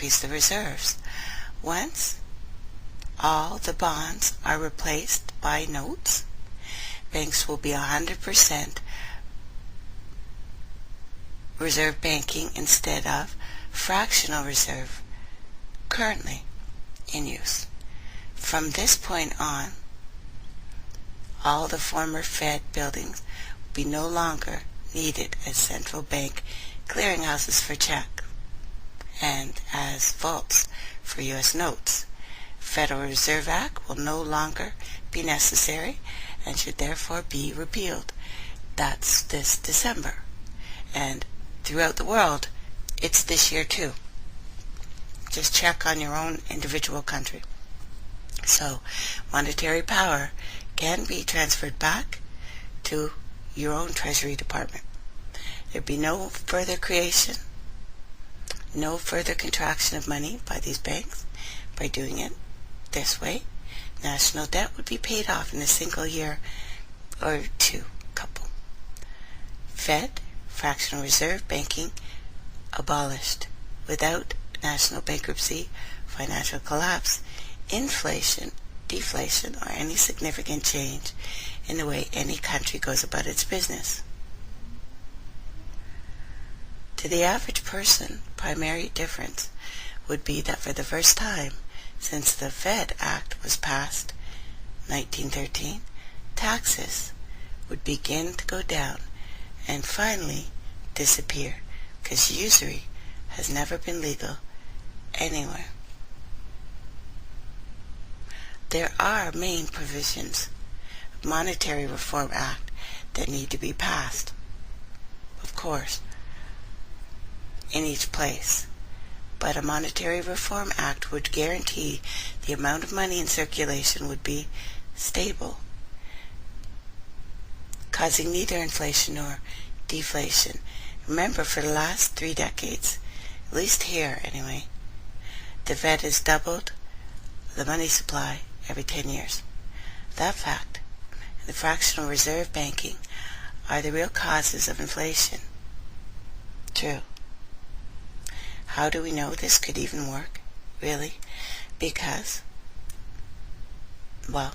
increase the reserves. Once all the bonds are replaced by notes, banks will be 100% reserve banking instead of fractional reserve currently in use. From this point on, all the former Fed buildings will be no longer needed as central bank clearinghouses for check and as vaults for U.S. notes. Federal Reserve Act will no longer be necessary and should therefore be repealed. That's this December. And throughout the world, it's this year too. Just check on your own individual country. So, monetary power can be transferred back to your own Treasury Department. There'd be no further creation, no further contraction of money by these banks by doing it this way. National debt would be paid off in a single year or two, couple. Fed, fractional reserve banking, abolished. Without national bankruptcy, financial collapse, inflation, deflation, or any significant change in the way any country goes about its business. To the average person, primary difference would be that for the first time since the Fed Act was passed, 1913, taxes would begin to go down and finally disappear, because usury has never been legal anywhere. There are main provisions of Monetary Reform Act that need to be passed, of course, in each place. But a Monetary Reform Act would guarantee the amount of money in circulation would be stable, causing neither inflation nor deflation. Remember, for the last 3 decades, at least here anyway, the Fed has doubled the money supply every 10 years. That fact and the fractional reserve banking are the real causes of inflation. True. How do we know this could even work, really? Because, well,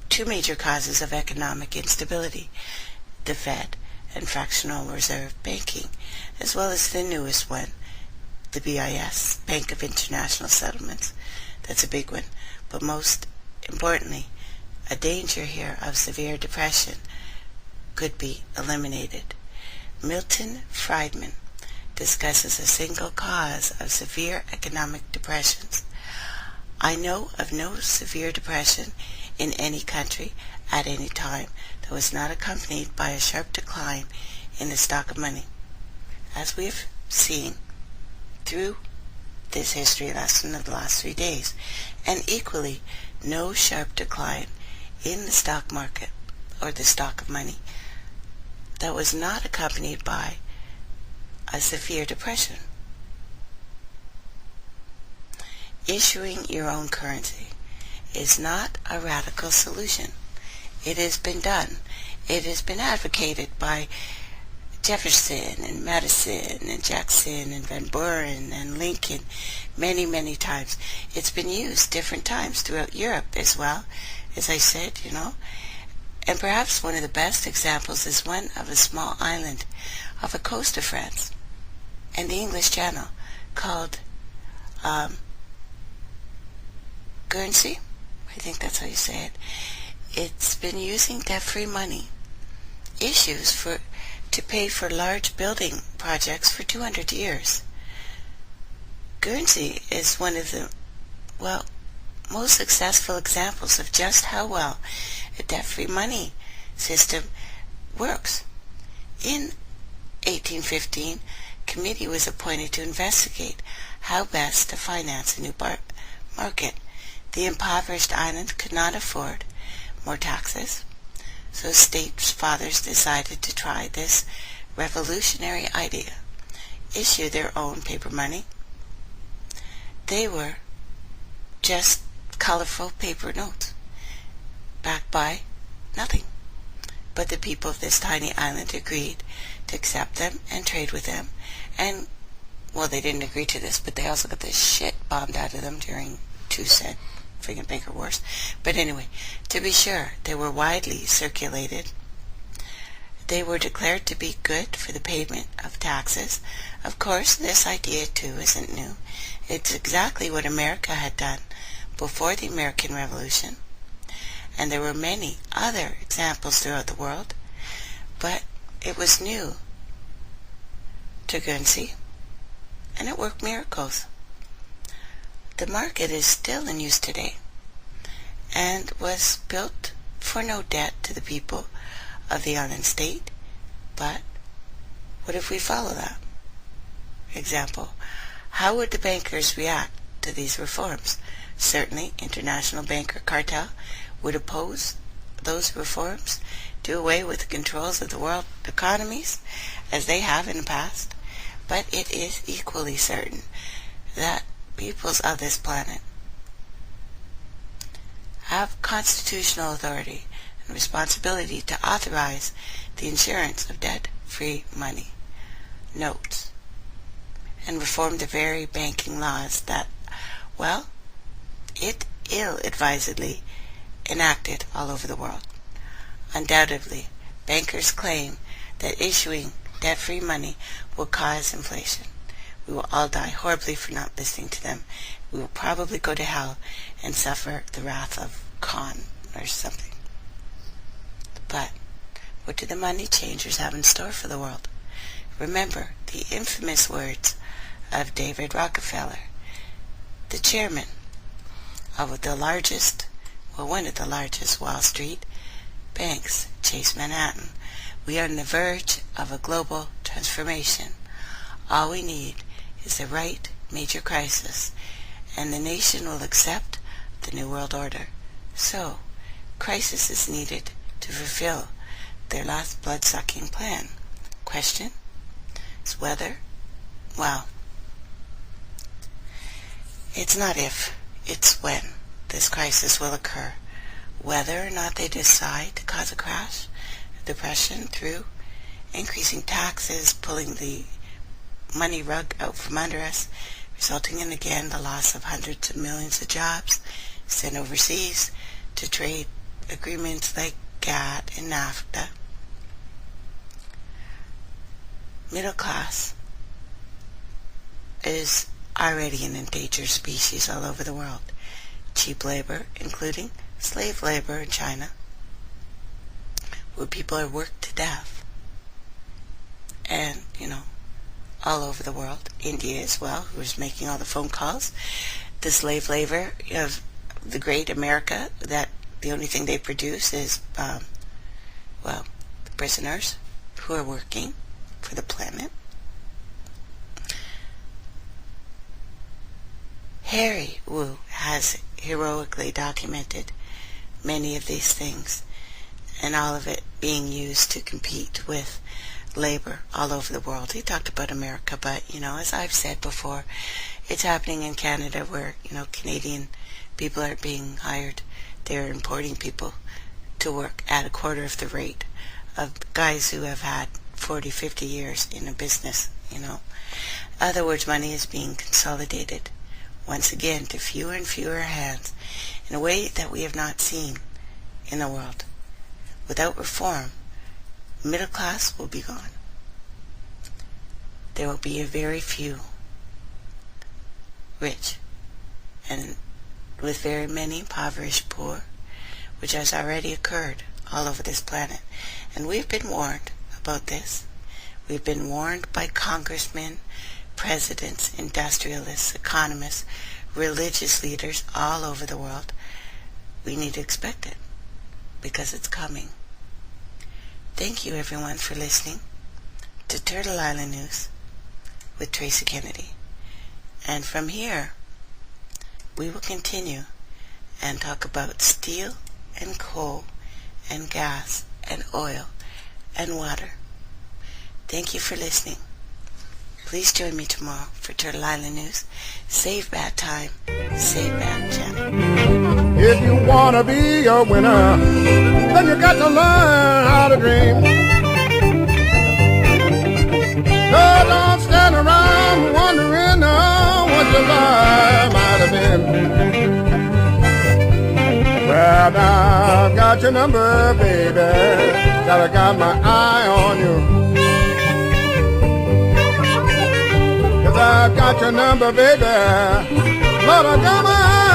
2 major causes of economic instability: the Fed and fractional reserve banking, as well as the newest one, the BIS, Bank of International Settlements. That's a big one. But most importantly, a danger here of severe depression could be eliminated. Milton Friedman discusses a single cause of severe economic depressions. I know of no severe depression in any country at any time that was not accompanied by a sharp decline in the stock of money, as we have seen through this history lesson of the last 3 days, and equally no sharp decline in the stock market or the stock of money that was not accompanied by a severe depression. Issuing your own currency is not a radical solution. It has been done. It has been advocated by Jefferson and Madison and Jackson and Van Buren and Lincoln many, many times. It's been used different times throughout Europe as well, as I said, And perhaps one of the best examples is one of a small island off the coast of France and the English Channel called Guernsey. I think that's how you say it. It's been using debt-free money issues to pay for large building projects for 200 years. Guernsey is one of the, most successful examples of just how well a debt-free money system works. In 1815, a committee was appointed to investigate how best to finance a new market. The impoverished island could not afford more taxes, so state fathers decided to try this revolutionary idea: issue their own paper money. They were just colorful paper notes, backed by nothing. But the people of this tiny island agreed to accept them and trade with them, and well, they didn't agree to this, but they also got the shit bombed out of them during 2 cent friggin' banker wars. But anyway, to be sure, they were widely circulated. They were declared to be good for the payment of taxes. Of course, this idea too isn't new. It's exactly what America had done before the American Revolution. And there were many other examples throughout the world. But it was new to Guernsey, and it worked miracles. The market is still in use today, and was built for no debt to the people of the island state. But what if we follow that example? How would the bankers react to these reforms? Certainly, international banker Cartel would oppose those reforms, do away with the controls of the world economies, as they have in the past. But it is equally certain that peoples of this planet have constitutional authority and responsibility to authorize the insurance of debt-free money, notes, and reform the very banking laws that, well, it ill-advisedly enacted all over the world. Undoubtedly, bankers claim that issuing debt-free money will cause inflation. We will all die horribly for not listening to them. We will probably go to hell and suffer the wrath of Khan or something. But what do the money changers have in store for the world? Remember the infamous words of David Rockefeller, the chairman of one of the largest Wall Street banks, Chase Manhattan. We are on the verge of a global transformation. All we need is the right major crisis, and the nation will accept the New World Order. So, crisis is needed to fulfill their last blood-sucking plan. Question is whether, well, it's not if, it's when this crisis will occur. Whether or not they decide to cause a crash, a depression through increasing taxes, pulling the money rug out from under us, resulting in again the loss of hundreds of millions of jobs sent overseas to trade agreements like GATT and NAFTA. Middle class is already an endangered species all over the world. Cheap labor, including slave labor in China, where people are worked to death. And, all over the world. India as well, who is making all the phone calls. The slave labor of the great America, that the only thing they produce is, the prisoners who are working for the planet. Harry Wu has heroically documented many of these things, and all of it being used to compete with labor all over the world. He talked about America, but, as I've said before, it's happening in Canada where, Canadian people are being hired. They're importing people to work at a quarter of the rate of guys who have had 40, 50 years in a business, In other words, money is being consolidated once again to fewer and fewer hands in a way that we have not seen in the world. Without reform, middle class will be gone. There will be a very few rich, and with very many impoverished poor, which has already occurred all over this planet. And we've been warned about this. We've been warned by congressmen, presidents, industrialists, economists, religious leaders all over the world. We need to expect it, because it's coming. Thank you, everyone, for listening to Turtle Island News with Tracy Kennedy. And from here, we will continue and talk about steel and coal and gas and oil and water. Thank you for listening. Please join me tomorrow for Turtle Island News. Save bad time, save bad channel. If you want to be a winner, then you got to learn how to dream. So don't stand around wondering July might have been. Well, now I've got your number, baby. I got my eye on you. 'Cause I've got your number, baby. Lord, I got my eye